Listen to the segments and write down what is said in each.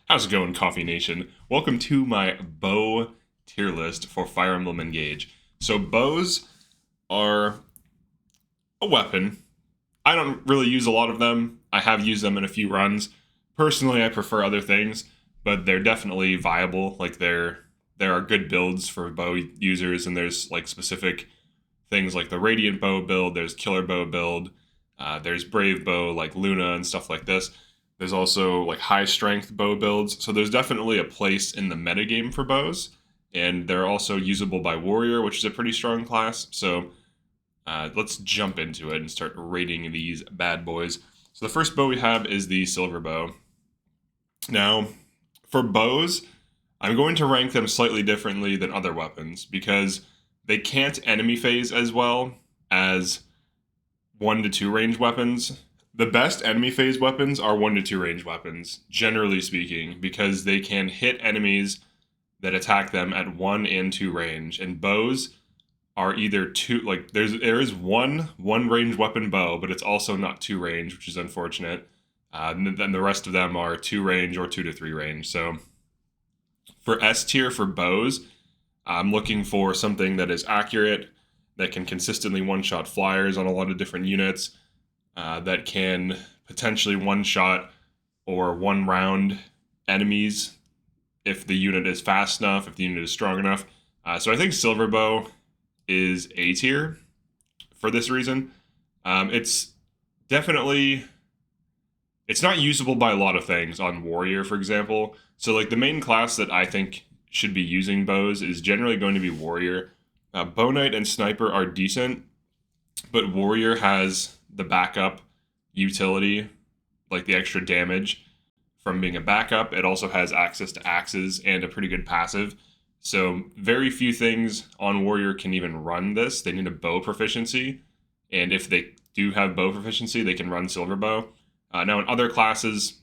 How's it going, Coffee Nation? Welcome to my bow tier list for Fire Emblem Engage. So bows are a weapon. I don't really use a lot of them. I have used them in a few runs. Personally, I prefer other things, but they're definitely viable. There are good builds for bow users, and there's like specific things like the Radiant Bow build, there's Killer Bow build, there's Brave Bow like Luna and stuff like this. There's also like high strength bow builds. So there's definitely a place in the metagame for bows. And they're also usable by warrior, which is a pretty strong class. So let's jump into it and start rating these bad boys. So the first bow we have is the silver bow. Now, for bows, I'm going to rank them slightly differently than other weapons because they can't enemy phase as well as 1 to 2 range weapons. The best enemy phase weapons are 1 to 2 range weapons, generally speaking, because they can hit enemies that attack them at 1 and 2 range. And bows are either two, like there is one range weapon bow, but it's also not 2 range, which is unfortunate. And then the rest of them are 2 range or 2 to 3 range. So for S tier for bows, I'm looking for something that is accurate, that can consistently one-shot flyers on a lot of different units, that can potentially one-shot or one-round enemies if the unit is fast enough, if the unit is strong enough. So I think Silver Bow is A tier for this reason. It's definitely... It's not usable by a lot of things on Warrior, for example. So like the main class that I think should be using bows is generally going to be Warrior. Bow Knight and Sniper are decent, but Warrior has the backup utility, like the extra damage from being a backup. It also has access to axes and a pretty good passive. So very few things on Warrior can even run this. They need a bow proficiency, and if they do have bow proficiency, they can run Silver Bow. Now in other classes,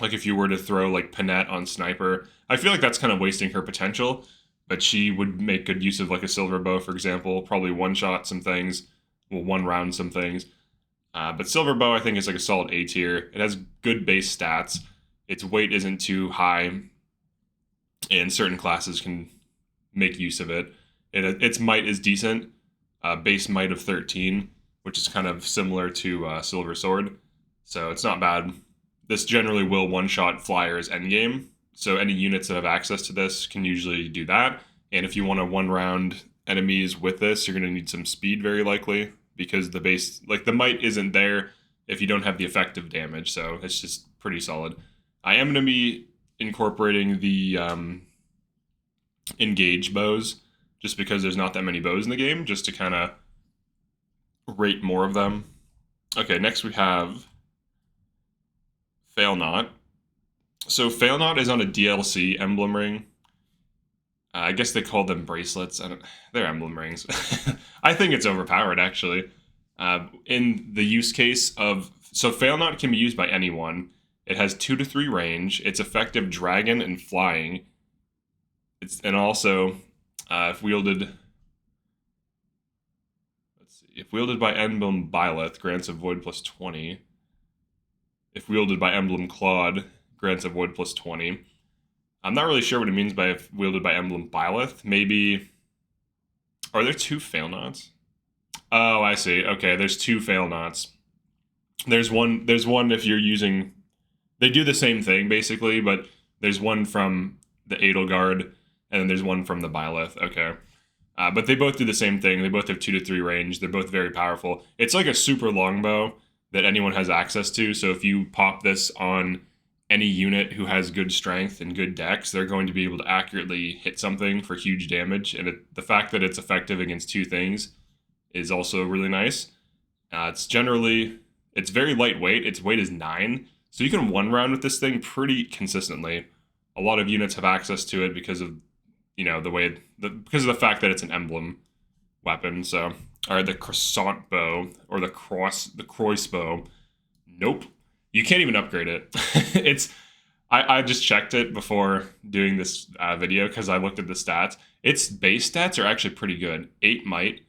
like if you were to throw like Panette on Sniper, I feel like that's kind of wasting her potential, but she would make good use of like a Silver Bow, for example, probably one-shot some things, well, one-round some things. But Silver Bow, I think, is like a solid A tier. It has good base stats. Its weight isn't too high, and certain classes can make use of it. Its might is decent, base might of 13, which is kind of similar to Silver Sword. So it's not bad. This generally will one-shot flyers endgame, so any units that have access to this can usually do that. And if you want to one-round enemies with this, you're going to need some speed very likely, because the base, like the might isn't there if you don't have the effective damage, so it's just pretty solid. I am going to be incorporating the engage bows, just because there's not that many bows in the game, just to kind of rate more of them. Okay, next we have Failnaught. So Failnaught is on a DLC emblem ring. I guess they call them bracelets. They're emblem rings. I think it's overpowered, actually. In the use case of... So Failnaught can be used by anyone. It has 2 to 3 range. It's effective dragon and flying. And also, if wielded... Let's see. If wielded by emblem Byleth, grants a void plus 20. If wielded by emblem Claude, grants a void plus 20. I'm not really sure what it means by if wielded by emblem Byleth. Maybe... Are there 2 Failnaughts? Oh, I see. Okay, there's 2 Failnaughts. There's one if you're using... They do the same thing, basically, but there's one from the Edelgard, and then there's one from the Byleth. Okay. But they both do the same thing. They both have 2 to 3 range. They're both very powerful. It's like a super longbow that anyone has access to, so if you pop this on any unit who has good strength and good dex, they're going to be able to accurately hit something for huge damage, and the fact that it's effective against 2 things is also really nice. It's very lightweight. Its weight is 9, so you can one round with this thing pretty consistently. A lot of units have access to it because of, because of the fact that it's an emblem weapon. So, all right, the croissant bow or the Croisbow. Nope, you can't even upgrade it. I just checked it before doing this video because I looked at the stats. Its base stats are actually pretty good. 8 might,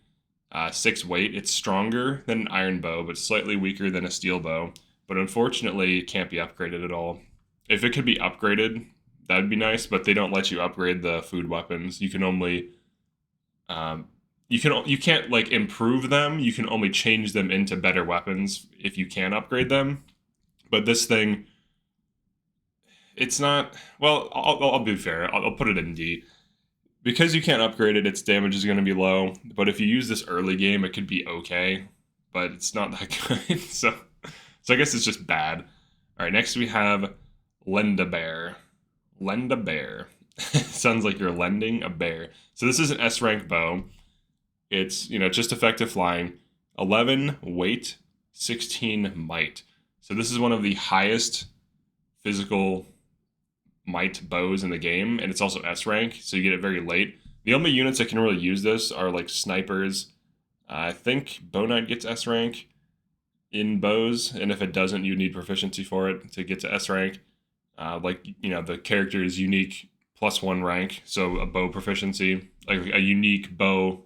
6 weight. It's stronger than an iron bow, but slightly weaker than a steel bow. But unfortunately, it can't be upgraded at all. If it could be upgraded, that'd be nice, but they don't let you upgrade the food weapons. You can only you can't like improve them. You can only change them into better weapons if you can upgrade them. But this thing, it's not. Well, I'll be fair. I'll put it in D. Because you can't upgrade it, its damage is going to be low. But if you use this early game, it could be okay. But it's not that good. So I guess it's just bad. All right, next we have Lendabair. Lendabair. Sounds like you're lending a bear. So this is an S rank bow. It's, just effective flying. 11 weight, 16 might. So this is one of the highest physical might bows in the game, and it's also S rank, so you get it very late. The only units that can really use this are like snipers. I think Bow Knight gets S rank in bows, and if it doesn't, you need proficiency for it to get to S rank. The character is unique +1 rank, so a bow proficiency, like a unique bow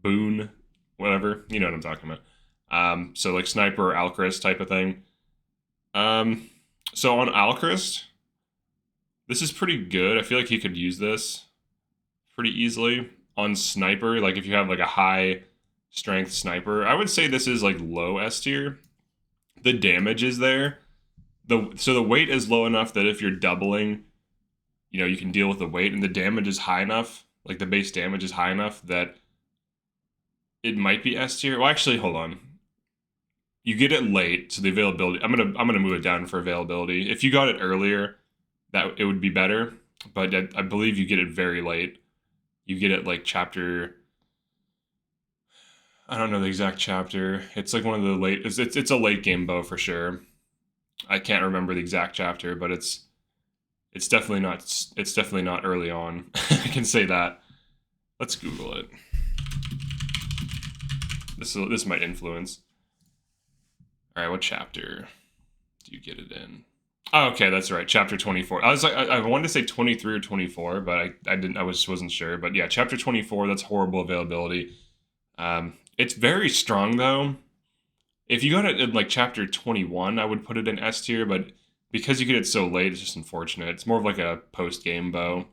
boon, whatever, you know what I'm talking about. So like sniper or Alchrist type of thing. So on Alchrist, this is pretty good. I feel like he could use this pretty easily. On sniper, like if you have like a high strength sniper, I would say this is like low S tier. The damage is there. So the weight is low enough that if you're doubling, you can deal with the weight, and the damage is high enough, like the base damage is high enough that it might be S tier. Well, actually, hold on. You get it late, so the availability. I'm gonna move it down for availability. If you got it earlier, that it would be better. But I believe you get it very late. You get it like chapter. I don't know the exact chapter. It's like one of the late. It's a late game bow for sure. I can't remember the exact chapter, but it's definitely not. It's definitely not early on. I can say that. Let's Google it. This might influence. All right, what chapter do you get it in? Oh, okay, that's right. Chapter 24. I was like, I wanted to say 23 or 24, but I didn't. Wasn't sure. But yeah, chapter 24. That's horrible availability. It's very strong though. If you got it in like chapter 21, I would put it in S tier. But because you get it so late, it's just unfortunate. It's more of like a post game bow.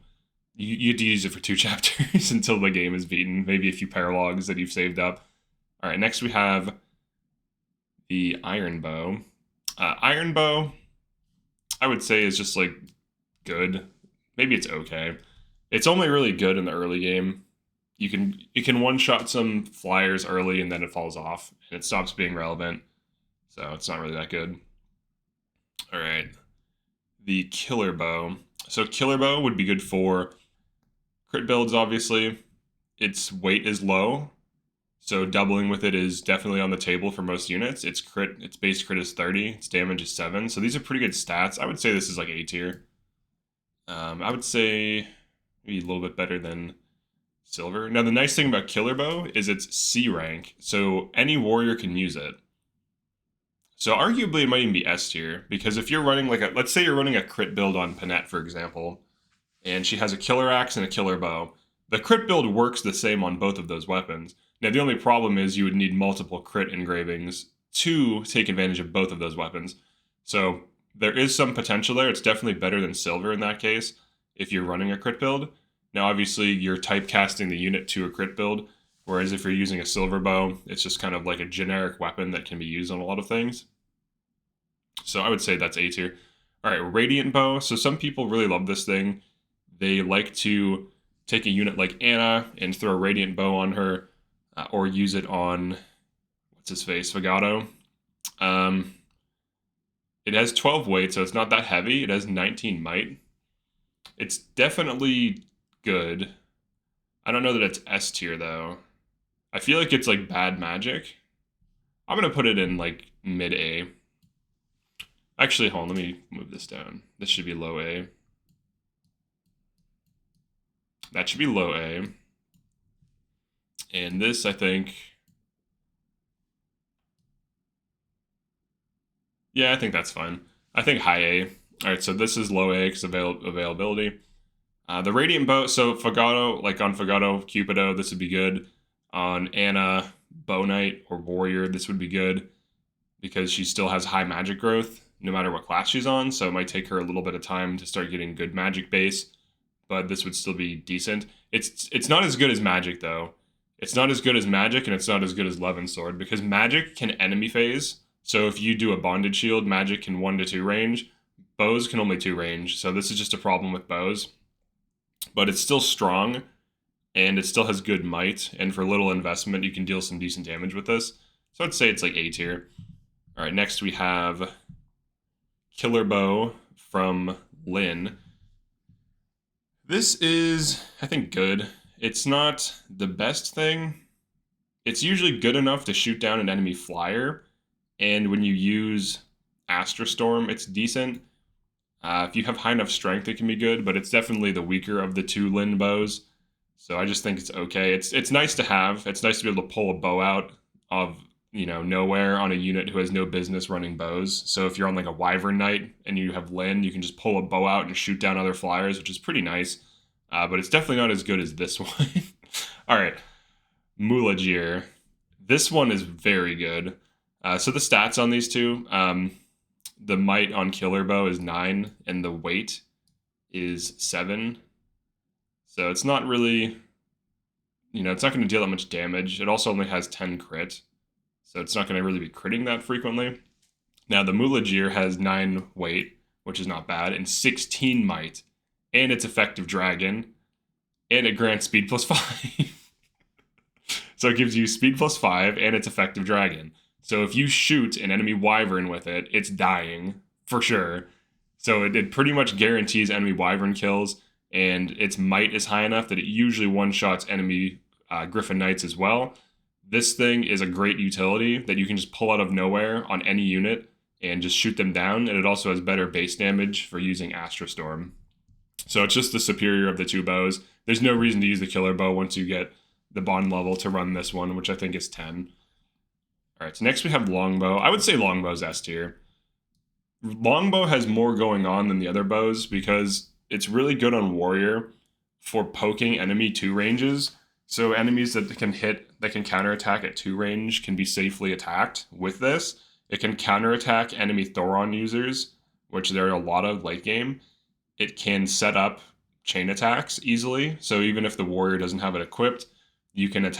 You have to use it for 2 chapters until the game is beaten. Maybe a few paralogs that you've saved up. All right, next we have the Iron Bow. Iron Bow, I would say, is just like good. Maybe it's okay. It's only really good in the early game. You can one-shot some flyers early, and then it falls off, and it stops being relevant. So it's not really that good. All right. The Killer Bow. So Killer Bow would be good for crit builds, obviously. Its weight is low, so doubling with it is definitely on the table for most units. Its base crit is 30. Its damage is 7. So these are pretty good stats. I would say this is like A tier. I would say maybe a little bit better than Silver. Now the nice thing about Killer Bow is it's C rank, so any warrior can use it. So arguably it might even be S tier, because if you're running let's say you're running a crit build on Panette, for example, and she has a killer axe and a killer bow. The crit build works the same on both of those weapons. Now, the only problem is you would need multiple crit engravings to take advantage of both of those weapons. So there is some potential there. It's definitely better than Silver in that case if you're running a crit build. Now, obviously, you're typecasting the unit to a crit build, whereas if you're using a Silver bow, it's just kind of like a generic weapon that can be used on a lot of things. So I would say that's A tier. All right, Radiant Bow. So some people really love this thing. They like to take a unit like Anna and throw a Radiant Bow on her, or use it on, what's his face, Fagato. It has 12 weight, so it's not that heavy. It has 19 might. It's definitely good. I don't know that it's S tier, though. I feel like it's like bad magic. I'm going to put it in like mid A. Actually, hold on, let me move this down. This should be low A. That should be low A. And this, I think... Yeah, I think that's fine. I think high A. All right, so this is low A because availability. The Radiant Bow, so Fagato, like on Fagato, Cupido, this would be good. On Anna, Bow Knight, or Warrior, this would be good because she still has high magic growth. no matter what class she's on, so it might take her a little bit of time to start getting good magic base, but this would still be decent. It's not as good as magic, though. It's not as good as magic, and it's not as good as Levin Sword, because magic can enemy phase, so if you do a bonded shield, magic can 1 to 2 range, bows can only 2 range, so this is just a problem with bows. But it's still strong, and it still has good might, and for little investment, you can deal some decent damage with this. So I'd say it's like A tier. All right, next we have Killer Bow from Lyn. This is, I think, good. It's not the best thing. It's usually good enough to shoot down an enemy flyer, and when you use Astra Storm, it's decent. If you have high enough strength, it can be good, but it's definitely the weaker of the 2 Lyn bows. So I just think it's okay. It's nice to have. It's nice to be able to pull a bow out of, nowhere on a unit who has no business running bows. So if you're on like a Wyvern Knight and you have Lyn, you can just pull a bow out and shoot down other flyers, which is pretty nice. But it's definitely not as good as this one. All right, Mulagir. This one is very good. So the stats on these two, the might on Killer Bow is 9, and the weight is 7. So it's not really, it's not going to deal that much damage. It also only has 10 crit, so it's not going to really be critting that frequently. Now, the Mulagir has 9 weight, which is not bad, and 16 might, and it's effective dragon, and it grants speed plus 5. So it gives you speed plus 5, and it's effective dragon. So if you shoot an enemy Wyvern with it, it's dying, for sure. So it pretty much guarantees enemy Wyvern kills, and its might is high enough that it usually one-shots enemy Griffin Knights as well. This thing is a great utility that you can just pull out of nowhere on any unit and just shoot them down, and it also has better base damage for using Astra Storm. So it's just the superior of the 2 bows. There's no reason to use the Killer Bow once you get the bond level to run this one, which I think is 10. All right, so next we have Longbow. I would say Longbow's S tier. Longbow has more going on than the other bows because it's really good on Warrior for poking enemy 2 ranges. So enemies that can counterattack at 2 range can be safely attacked with this. It can counterattack enemy Thoron users, which there are a lot of late game. It can set up chain attacks easily. So even if the Warrior doesn't have it equipped, you can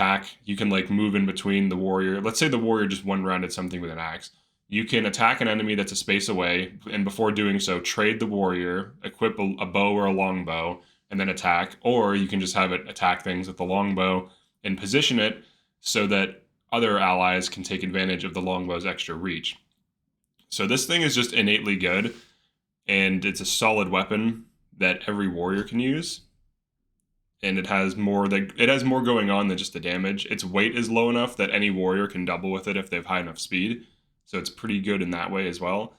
move in between the Warrior. Let's say the Warrior just one-rounded something with an axe. You can attack an enemy that's a space away, and before doing so, trade the Warrior, equip a bow or a longbow, and then attack. Or you can just have it attack things with the longbow and position it so that other allies can take advantage of the longbow's extra reach. So this thing is just innately good, and it's a solid weapon that every Warrior can use. And it has more going on than just the damage. Its weight is low enough that any Warrior can double with it if they have high enough speed. So it's pretty good in that way as well.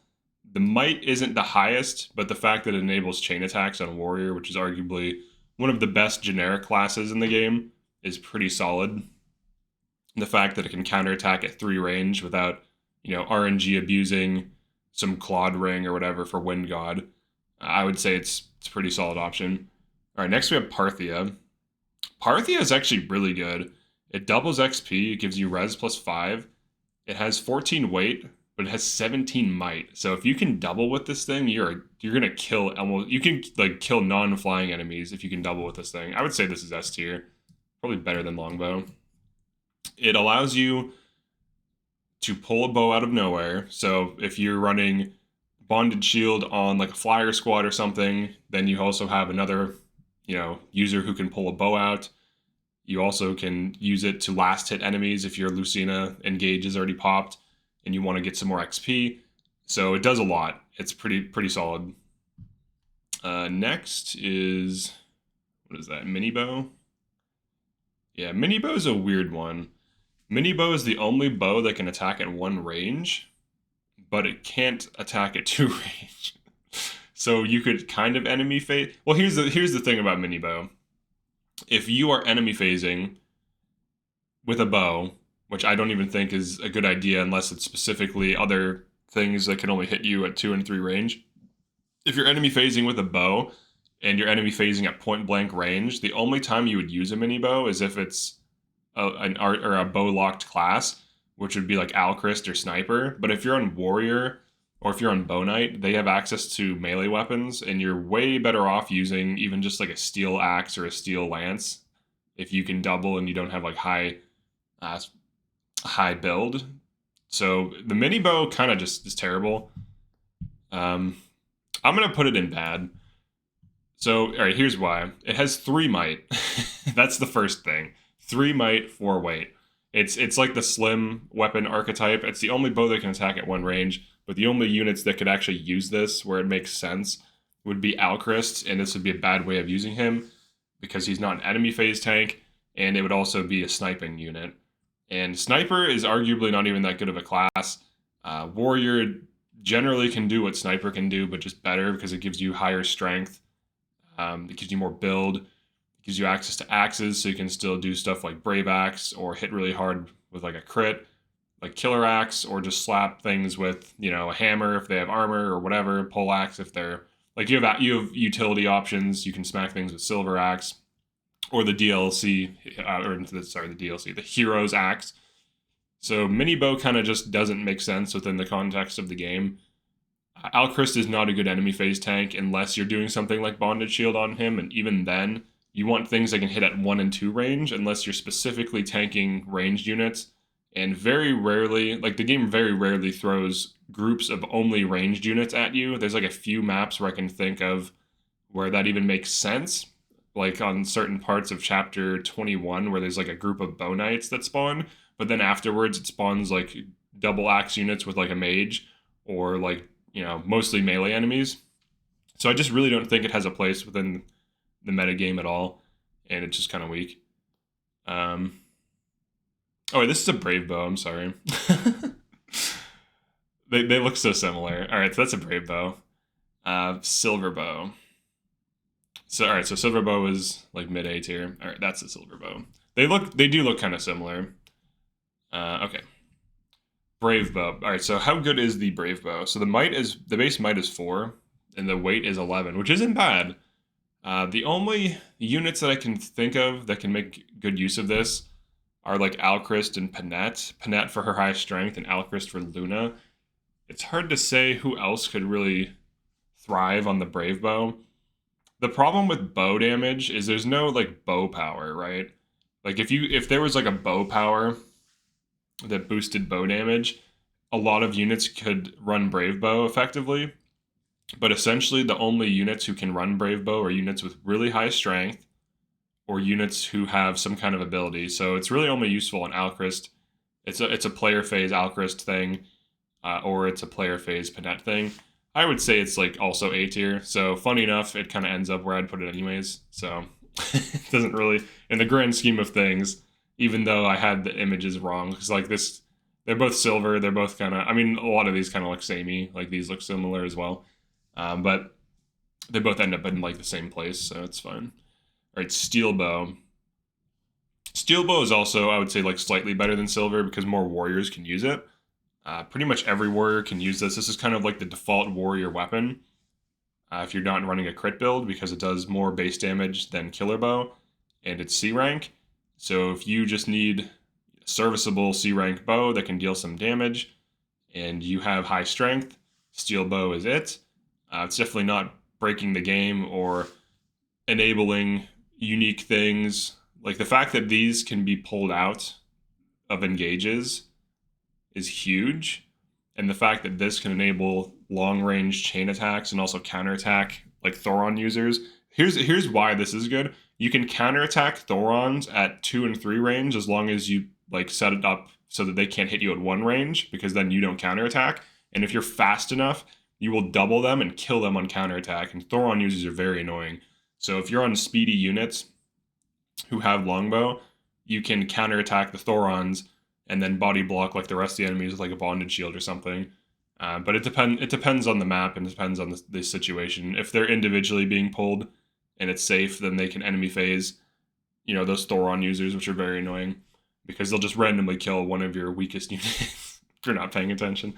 The might isn't the highest, but the fact that it enables chain attacks on Warrior, which is arguably one of the best generic classes in the game, is pretty solid. The fact that it can counterattack at 3 range without, RNG abusing some Claude Ring or whatever for Wind God, I would say it's a pretty solid option. All right, next we have Parthia. Parthia is actually really good. It doubles XP, it gives you res plus 5. It has 14 weight, but it has 17 might. So if you can double with this thing, you're gonna kill kill non-flying enemies if you can double with this thing. I would say this is S tier, probably better than Longbow. It allows you to pull a bow out of nowhere. So if you're running Bonded Shield on like a flyer squad or something, then you also have another user who can pull a bow out. You also can use it to last hit enemies if your Lucina Engage is already popped and you want to get some more XP. So it does a lot. It's pretty solid. Next is, what is that, Mini Bow? Yeah, Mini Bow is a weird one. Mini Bow is the only bow that can attack at 1 range, but it can't attack at 2 range. So you could kind of enemy phase. Well, here's the thing about Mini Bow. If you are enemy phasing with a bow, which I don't even think is a good idea unless it's specifically other things that can only hit you at 2 and 3 range. If you're enemy phasing with a bow and you're enemy phasing at point blank range, the only time you would use a mini bow is if it's a bow locked class, which would be like Alchrist or Sniper. But if you're on Warrior or if you're on Bow Knight, they have access to melee weapons, and you're way better off using even just like a steel axe or a steel lance if you can double and you don't have like high build. So the mini bow kind of just is terrible. I'm gonna put it in bad. So all right, here's why. It has 3 might. That's the first thing. 3 might, 4 weight. It's like the slim weapon archetype. It's the only bow that can attack at 1 range, but the only units that could actually use this where it makes sense would be Alchrist, and this would be a bad way of using him because he's not an enemy phase tank, and it would also be a sniping unit. And Sniper is arguably not even that good of a class. Warrior generally can do what Sniper can do, but just better because it gives you higher strength. It gives you more build. It gives you access to axes, so you can still do stuff like Brave Axe or hit really hard with like a crit, like Killer Axe, or just slap things with, you know, a hammer if they have armor or whatever, Pole Axe if they're like you have utility options. You can smack things with Silver Axe or the DLC, the Hero's Axe. So mini bow kind of just doesn't make sense within the context of the game. Alchrist is not a good enemy phase tank unless you're doing something like Bonded Shield on him, and even then, you want things that can hit at 1 and 2 range unless you're specifically tanking ranged units. And very rarely, like the game very rarely throws groups of only ranged units at you. There's like a few maps where I can think of where that even makes sense, like on certain parts of chapter 21 where there's like a group of bow knights that spawn, but then afterwards it spawns like double axe units with like a mage or like, you know, mostly melee enemies. So I just really don't think it has a place within the metagame at all, and it's just kind of weak. Oh, this is a Brave Bow, I'm sorry. They look so similar. Alright, so that's a Brave Bow. Silver Bow. So alright, so Silver Bow is like mid-A tier. Alright, that's the Silver Bow. They do look kind of similar. Okay. Brave Bow. Alright, so how good is the Brave Bow? So the base might is 4, and the weight is 11, which isn't bad. The only units that I can think of that can make good use of this are like Alchrist and Panette. Panette for her high strength and Alchrist for Luna. It's hard to say who else could really thrive on the Brave Bow. The problem with bow damage is there's no like bow power, right? Like if there was like a bow power that boosted bow damage, a lot of units could run Brave Bow effectively. But essentially the only units who can run Brave Bow are units with really high strength or units who have some kind of ability. So it's really only useful in Alchrist. It's a player phase Alchrist thing, or it's a player phase Panette thing. I would say it's like also A tier. So funny enough, it kind of ends up where I'd put it anyways. So it doesn't really, in the grand scheme of things, even though I had the images wrong, because like this, they're both silver. They're both kind of, I mean, a lot of these kind of look samey. Like these look similar as well. But they both end up in like the same place, so it's fine. All right, Steel Bow. Steel Bow is also, I would say, like slightly better than Silver because more warriors can use it. Pretty much every warrior can use this. This is kind of like the default warrior weapon if you're not running a crit build because it does more base damage than Killer Bow, and it's C rank. So if you just need a serviceable C rank bow that can deal some damage and you have high strength, Steel Bow is it. It's definitely not breaking the game or enabling unique things. Like the fact that these can be pulled out of engages is huge. And the fact that this can enable long-range chain attacks and also counterattack like Thoron users. Here's why this is good. You can counterattack Thorons at 2 and 3 range as long as you like set it up so that they can't hit you at 1 range, because then you don't counterattack. And if you're fast enough, you will double them and kill them on counterattack. And Thoron users are very annoying. So if you're on speedy units who have Longbow, you can counterattack the Thorons and then body block like the rest of the enemies with like a Bonded Shield or something. But it depends on the map and it depends on the situation. If they're individually being pulled and it's safe, then they can enemy phase, you know, those Thoron users, which are very annoying because they'll just randomly kill one of your weakest units if you're not paying attention.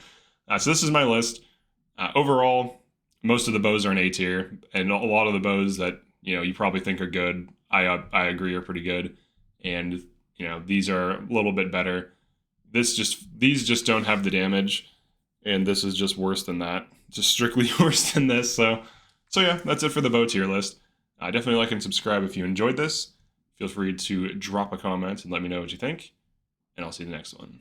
So this is my list. Overall, most of the bows are in A tier, and a lot of the bows that you probably think are good, I agree are pretty good, and these are a little bit better. These just don't have the damage. and this is just worse than that. Just strictly worse than this. So yeah, that's it for the bow tier list. Definitely like and subscribe if you enjoyed this. Feel free to drop a comment and let me know what you think, and I'll see you in the next one.